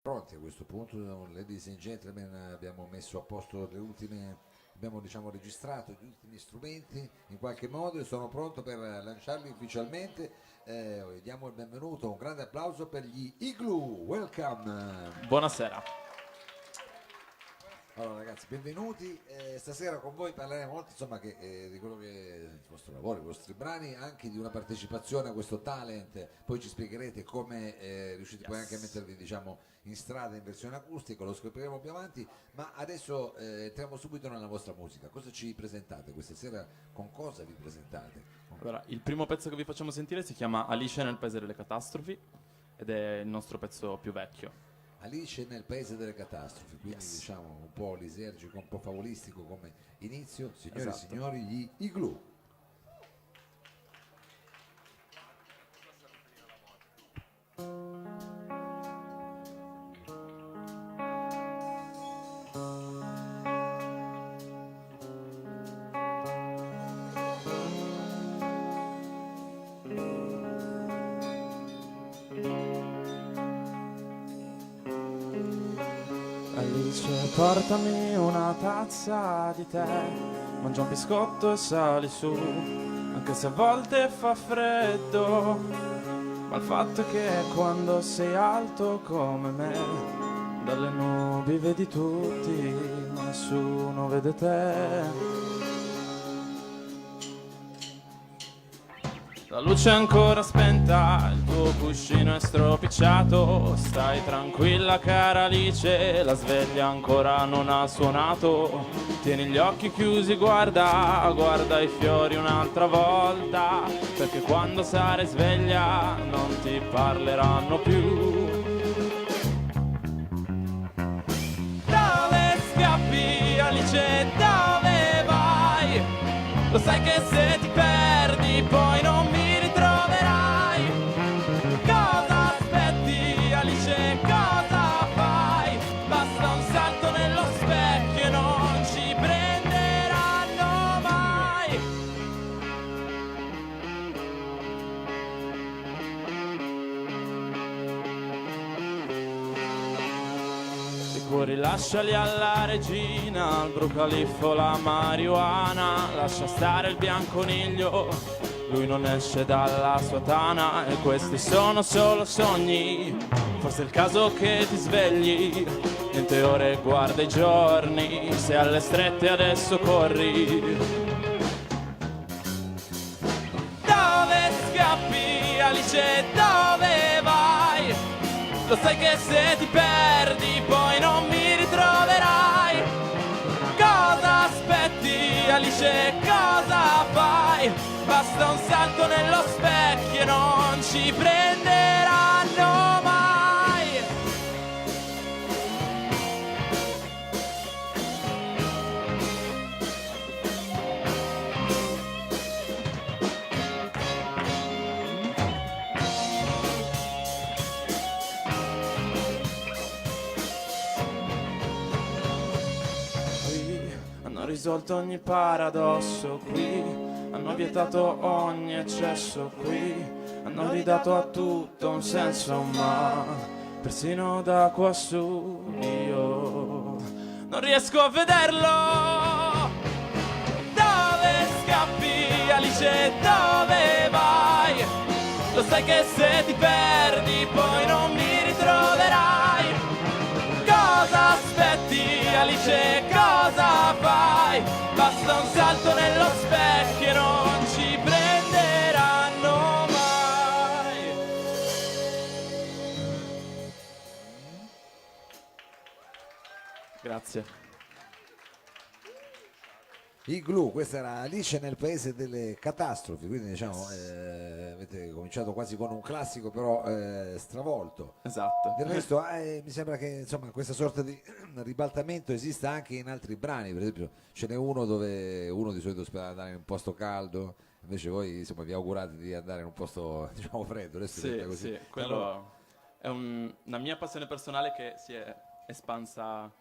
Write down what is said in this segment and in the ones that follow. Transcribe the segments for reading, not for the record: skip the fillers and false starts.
Pronti a questo punto, ladies and gentlemen, abbiamo messo a posto le ultime, abbiamo registrato gli ultimi strumenti in qualche modo e sono pronto per lanciarli ufficialmente. Diamo il benvenuto, un grande applauso per gli Igloo, welcome! Buonasera. Allora ragazzi, benvenuti. Stasera con voi parleremo molto insomma di quello che è il vostro lavoro, i vostri brani, anche di una partecipazione a questo talent. Poi ci spiegherete come riuscite poi anche a mettervi diciamo in strada in versione acustica, lo scopriremo più avanti, ma adesso entriamo subito nella vostra musica. Cosa ci presentate questa sera? Con cosa vi presentate? Allora, il primo pezzo che vi facciamo sentire si chiama Alice nel Paese delle Catastrofi ed è il nostro pezzo più vecchio. Alice nel paese delle catastrofi, quindi Yes. diciamo un po' lisergico, un po' favolistico come inizio. Signori e Esatto. signori, gli Igloo. Alice, portami una tazza di tè, mangia un biscotto e sali su, anche se a volte fa freddo, ma il fatto è che quando sei alto come me, dalle nubi vedi tutti, ma nessuno vede te. La luce è ancora spenta, il tuo cuscino è stropicciato. Stai tranquilla cara Alice, la sveglia ancora non ha suonato. Tieni gli occhi chiusi, guarda, guarda i fiori un'altra volta, perché quando sarai sveglia non ti parleranno più. Dove scappi Alice, dove vai? Lo sai che se ti perdi poi non mi ritroverai. Cosa aspetti Alice, cosa fai? Basta un salto nello specchio e non ci prenderanno mai. I cuori lasciali alla regina, al brucaliffo la marijuana, lascia stare il bianconiglio, lui non esce dalla sua tana e questi sono solo sogni, forse è il caso che ti svegli, niente ore guarda i giorni, se alle strette adesso corri. Dove scappi Alice, dove vai? Lo sai che se ti perdi poi non mi ritroverai. Cosa aspetti Alice, cosa fai? Basta un salto nello specchio e non ci prenderanno mai. Qui hanno risolto ogni paradosso, qui hanno vietato ogni eccesso, qui hanno ridato a tutto un senso, ma persino da quassù io non riesco a vederlo. Dove scappi Alice, dove vai? Lo sai che se ti perdi poi non mi ritroverai. Cosa aspetti Alice, cosa fai? Basta un salto nello specchio e non ci prenderanno mai. Grazie. Igloo, questa era Alice nel paese delle catastrofi, quindi diciamo avete cominciato quasi con un classico però stravolto. Esatto. Del resto mi sembra che insomma questa sorta di ribaltamento esista anche in altri brani, per esempio ce n'è uno dove uno di solito spera di andare in un posto caldo, invece voi insomma vi augurate di andare in un posto diciamo freddo, adesso è Sì, sempre così. sì, quello è una mia passione personale che si è espansa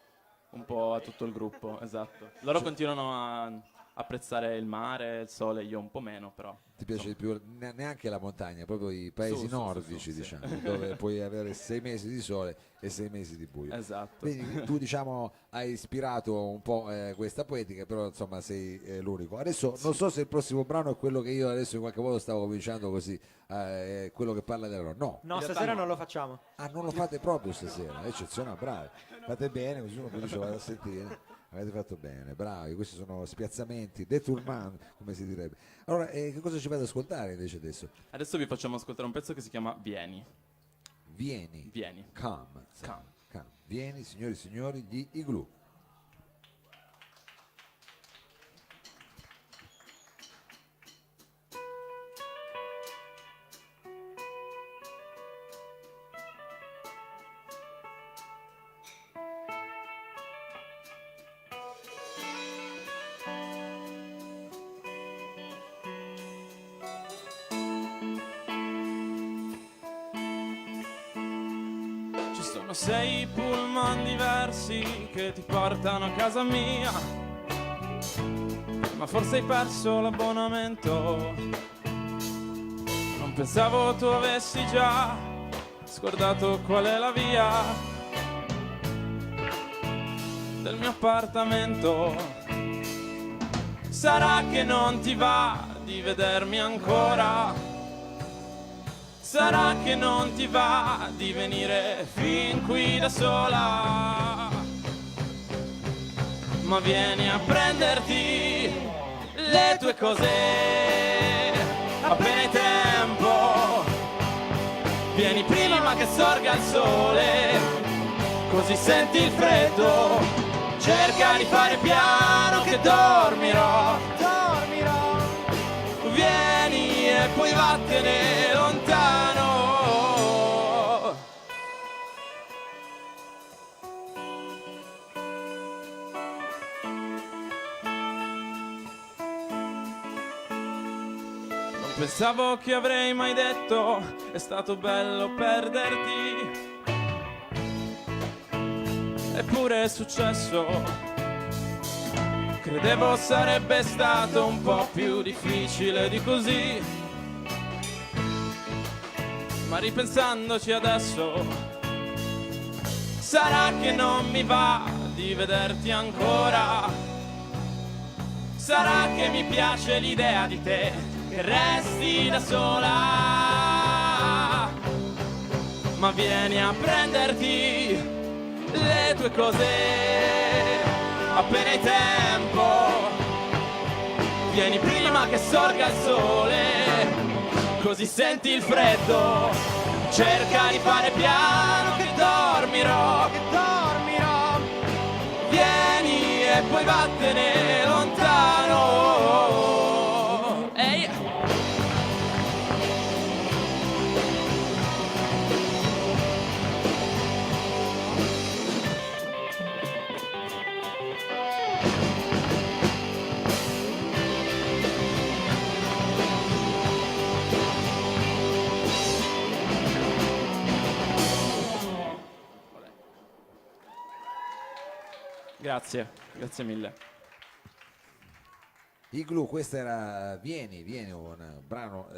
un po' a tutto il gruppo, esatto. Loro continuano a apprezzare il mare, il sole, io un po' meno, però. ti piace di più neanche la montagna, proprio i paesi nordici, sì. diciamo, dove puoi avere 6 mesi di sole e 6 mesi di buio. Esatto. Quindi tu, diciamo, hai ispirato un po' questa poetica, però insomma sei l'unico. Adesso non so se il prossimo brano è quello che io adesso in qualche modo stavo cominciando così, quello che parla della no. No, stasera non lo facciamo. Ah, non lo fate proprio stasera, eccezionale, bravi. Fate bene, così uno poi dice vado a sentire. Avete fatto bene, bravi, questi sono spiazzamenti, détournement, come si direbbe. Allora, che cosa ci fate ad ascoltare invece adesso? Adesso vi facciamo ascoltare un pezzo che si chiama Vieni. Vieni. Come. Vieni, signori e signori, gli Igloo. Ci sono 6 pullman diversi che ti portano a casa mia, ma forse hai perso l'abbonamento. Non pensavo tu avessi già scordato qual è la via del mio appartamento. Sarà che non ti va di vedermi ancora, sarà che non ti va di venire fin qui da sola, ma vieni a prenderti le tue cose appena hai tempo. Vieni prima che sorga il sole, così senti il freddo. Cerca di fare piano che dormirò. Vieni e poi vattene lontano. Non pensavo che avrei mai detto è stato bello perderti, eppure è successo. Credevo sarebbe stato un po' più difficile di così, ma ripensandoci adesso, sarà che non mi va di vederti ancora, sarà che mi piace l'idea di te che resti da sola, ma vieni a prenderti le tue cose appena hai tempo. Vieni prima che sorga il sole, così senti il freddo. Cerca di fare piano che dormirò. Vieni e poi vattene lontano. Ehi! Grazie mille. Igloo, questo era Vieni, un brano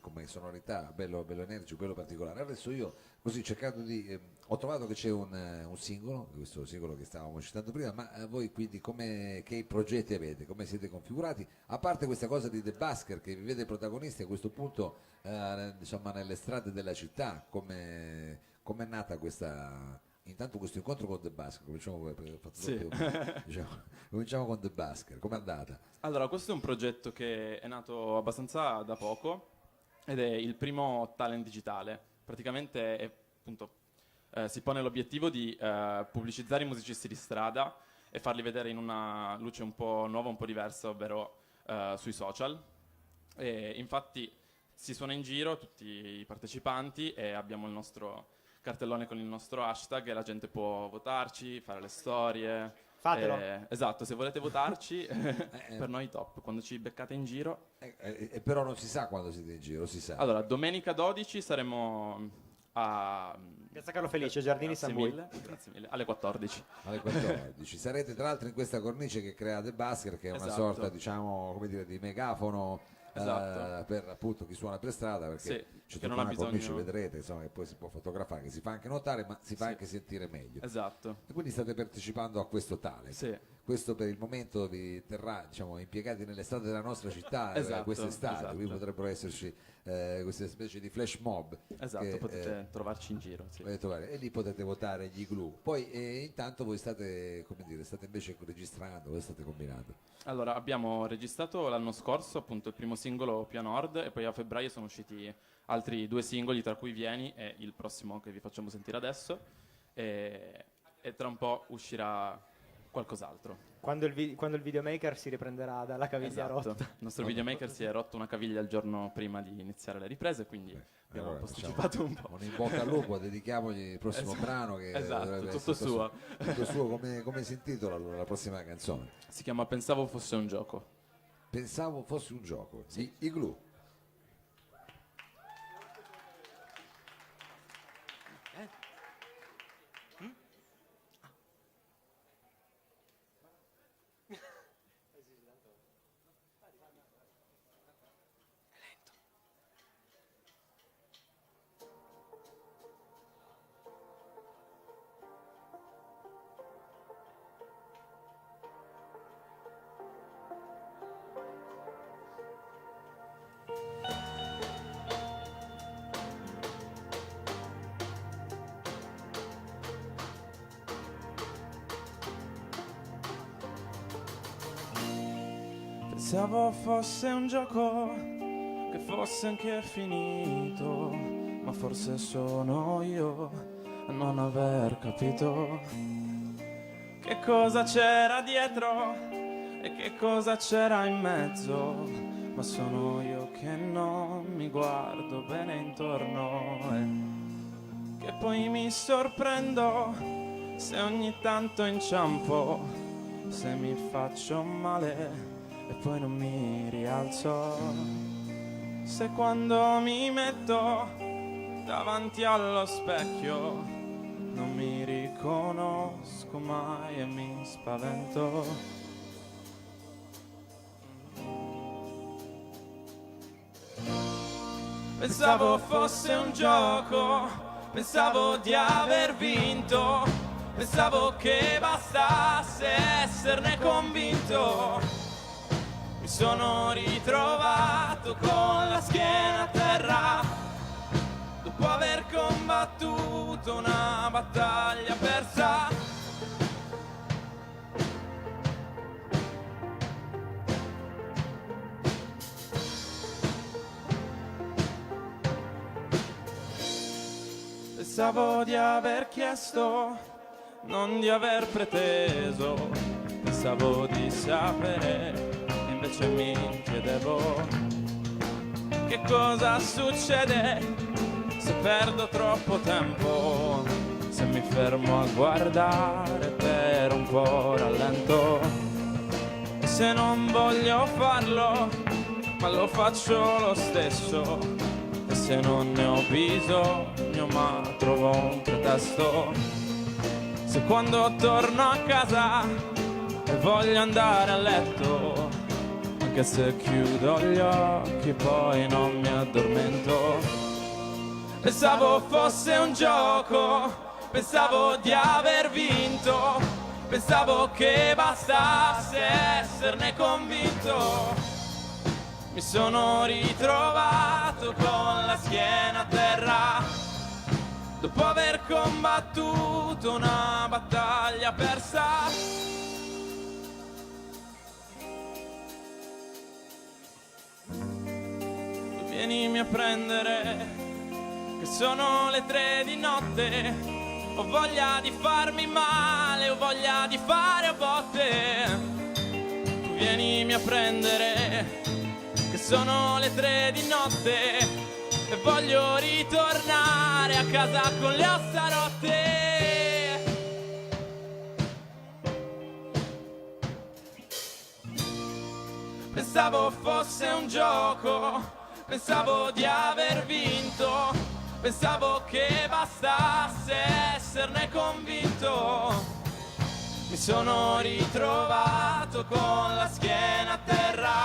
come sonorità bello energico, bello particolare. Adesso io così cercando di ho trovato che c'è un singolo, questo singolo che stavamo citando prima, ma voi quindi che progetti avete, come siete configurati, a parte questa cosa di The Busker che vi vede protagonisti a questo punto diciamo nelle strade della città, come è nata questa intanto questo incontro con The Busker, cominciamo con The Busker, com'è andata? Allora, questo è un progetto che è nato abbastanza da poco ed è il primo talent digitale. Praticamente appunto, si pone l'obiettivo di pubblicizzare i musicisti di strada e farli vedere in una luce un po' nuova, un po' diversa, ovvero sui social. E infatti si suona in giro tutti i partecipanti e abbiamo il nostro cartellone con il nostro hashtag e la gente può votarci, fare le storie. Fatelo. Esatto, se volete votarci, per noi top, quando ci beccate in giro. Però non si sa quando siete in giro, si sa. Allora, domenica 12 saremo a Piazza Carlo Felice, Giardini grazie San Bui. grazie mille, alle 14. Alle 14 sarete tra l'altro in questa cornice che crea The Busker, che è una Esatto. sorta, diciamo, come dire, di megafono Esatto. per appunto chi suona per strada, perché Sì, c'è che tutta non ha una cornice, bisogno- vedrete, insomma, che poi si può fotografare, che si fa anche notare, ma si fa Sì. anche sentire meglio. Esatto. E quindi state partecipando a questo talent. Sì. Questo per il momento vi terrà, diciamo, impiegati nelle strade della nostra città Esatto, quest'estate, esatto. qui potrebbero esserci queste specie di flash mob. Esatto, che, potete trovarci in giro. Sì. potete trovare, e lì potete votare gli Glue. Poi intanto voi state, come dire, state invece registrando, cosa state combinando? Allora, abbiamo registrato l'anno scorso appunto il primo singolo Pia Nord e poi a febbraio sono usciti altri 2 singoli, tra cui Vieni e il prossimo che vi facciamo sentire adesso, e tra un po' uscirà qualcos'altro. Quando il videomaker si riprenderà dalla caviglia Esatto. rotta. Il nostro videomaker si è rotto una caviglia il giorno prima di iniziare le riprese, quindi abbiamo Allora, posticipato un po'. Un in bocca al lupo, dedichiamogli il prossimo Esatto. brano che Esatto, dovrebbe tutto essere suo. tutto suo. Come si intitola allora la prossima canzone? Si chiama Pensavo fosse un gioco. Pensavo fosse un gioco. I Glue. Pensavo fosse un gioco, che fosse anche finito, ma forse sono io a non aver capito che cosa c'era dietro e che cosa c'era in mezzo, ma sono io che non mi guardo bene intorno e che poi mi sorprendo se ogni tanto inciampo, se mi faccio male e poi non mi rialzo, se quando mi metto davanti allo specchio non mi riconosco mai e mi spavento. Pensavo fosse un gioco, pensavo di aver vinto, pensavo che bastasse esserne convinto. Mi sono ritrovato con la schiena a terra, dopo aver combattuto una battaglia persa. Pensavo di aver chiesto, non di aver preteso, pensavo di sapere, invece mi chiedevo che cosa succede se perdo troppo tempo, se mi fermo a guardare per un po' rallento, e se non voglio farlo ma lo faccio lo stesso, e se non ne ho bisogno ma trovo un pretesto, se quando torno a casa e voglio andare a letto, anche se chiudo gli occhi poi non mi addormento. Pensavo fosse un gioco, pensavo di aver vinto, pensavo che bastasse esserne convinto. Mi sono ritrovato con la schiena a terra, dopo aver combattuto una battaglia persa. Vienimi a prendere, che sono le 3 di notte, ho voglia di farmi male, ho voglia di fare a botte. Tu vienimi a prendere, che sono le 3 di notte, e voglio ritornare a casa con le ossa rotte. Pensavo fosse un gioco, pensavo di aver vinto, pensavo che bastasse esserne convinto. Mi sono ritrovato con la schiena a terra,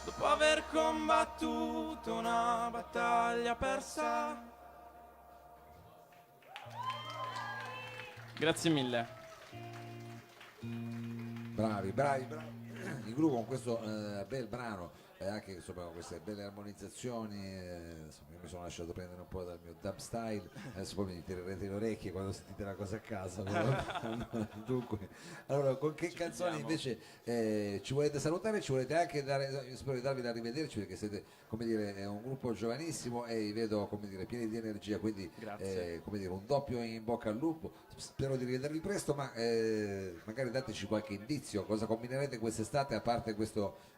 dopo aver combattuto una battaglia persa. Grazie mille. Bravi, bravi, bravi. Il gruppo con questo bel brano e anche insomma con queste belle armonizzazioni, insomma, io mi sono lasciato prendere un po' dal mio dub style, adesso poi mi tirerete le orecchie quando sentite la cosa a casa. Dunque, allora con che canzoni invece ci volete salutare? Ci volete anche dare, spero di darvi da rivederci perché siete, come dire, è un gruppo giovanissimo e vi vedo, come dire, pieni di energia, quindi come dire, un doppio in bocca al lupo. Spero di rivedervi presto, ma magari dateci qualche indizio, cosa combinerete quest'estate a parte questo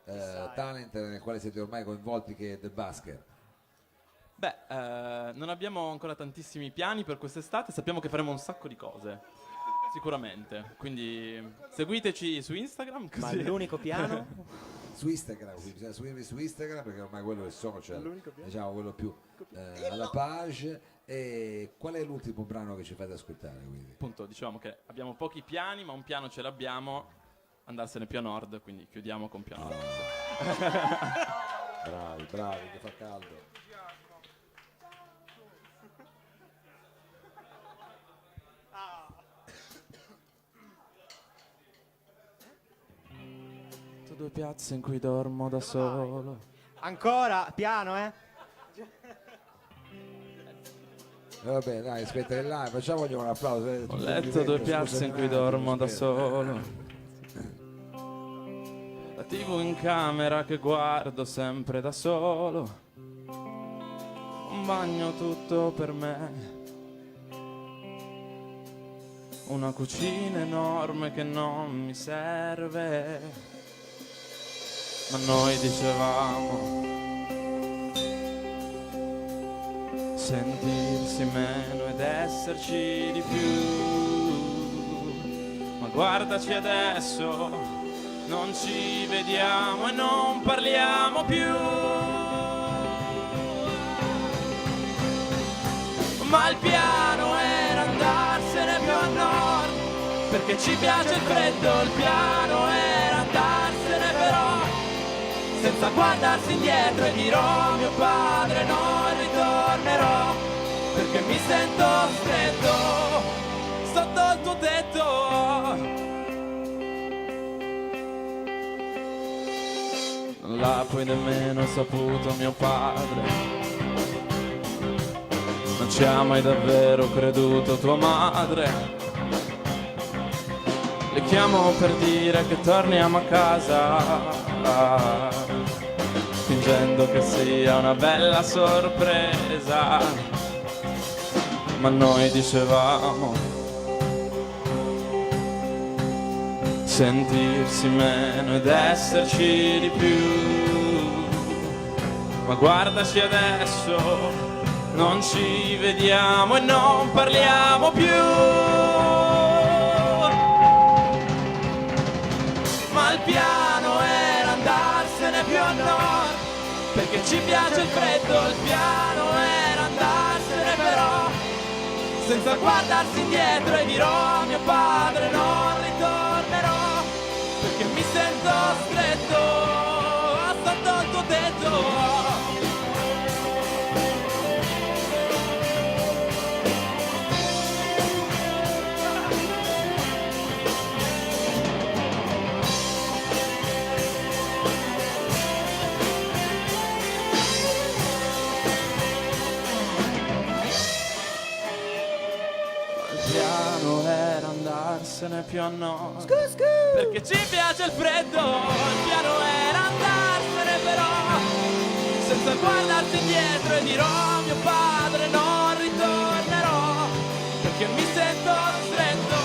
talent nel quale siete ormai coinvolti, che è The Busker? Beh, non abbiamo ancora tantissimi piani per quest'estate, sappiamo che faremo un sacco di cose, sicuramente, quindi seguiteci su Instagram. Ma Così. l'unico piano? Su Instagram, bisogna seguirmi su Instagram perché ormai quello è il social, diciamo quello più alla page. E qual è l'ultimo brano che ci fate ascoltare? Quindi? Appunto, dicevamo che abbiamo pochi piani, ma un piano ce l'abbiamo, andarsene più a nord, quindi chiudiamo con più a nord. Bravi, bravi, che fa caldo. Due piazze in cui dormo da solo. Ancora? Piano, eh? Vabbè, dai, aspetta là, facciamogli un applauso. Ho letto due piazze in cui dormo da solo. La TV in camera che guardo sempre da solo. Un bagno tutto per me. Una cucina enorme che non mi serve. Ma noi dicevamo sentirsi meno ed esserci di più. Ma guardaci adesso, non ci vediamo e non parliamo più. Ma il piano era andarsene più a nord, perché ci piace il freddo. Il piano era andarsene però senza guardarsi indietro, e dirò a mio padre non ritornerò, perché mi sento stretto sotto il tuo tetto. Non l'ha poi nemmeno saputo mio padre, non ci ha mai davvero creduto tua madre. Le chiamo per dire che torniamo a casa, fingendo che sia una bella sorpresa. Ma noi dicevamo sentirsi meno ed esserci di più. Ma guardaci adesso, non ci vediamo e non parliamo più. Ma il piano era andarsene più a nord, perché ci piace il freddo. Il piano era andarsene però senza guardarsi indietro, e dirò a mio padre non ritornerò, perché mi sento stretto sotto il tuo tetto. Era andarsene più a nord, perché ci piace il freddo. Il piano era andarsene però senza guardarsi indietro, e dirò a mio padre non ritornerò, perché mi sento stretto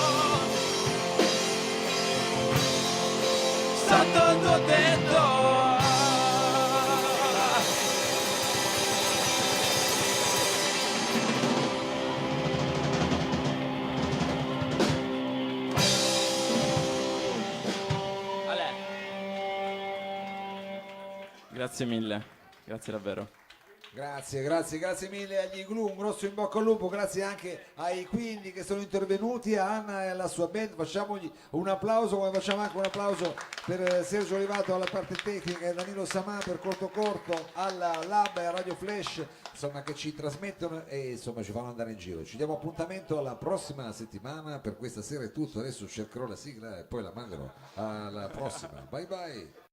sotto il tuo tetto. Grazie mille, grazie davvero. Grazie mille agli Igloo, un grosso in bocca al lupo, grazie anche ai Quindi che sono intervenuti, a Anna e alla sua band, facciamogli un applauso, come facciamo anche un applauso per Sergio Olivato alla parte tecnica e Danilo Samà per Corto alla Lab e a Radio Flash, insomma, che ci trasmettono e insomma ci fanno andare in giro. Ci diamo appuntamento alla prossima settimana, per questa sera è tutto, adesso cercherò la sigla e poi la manderò alla prossima. Bye bye.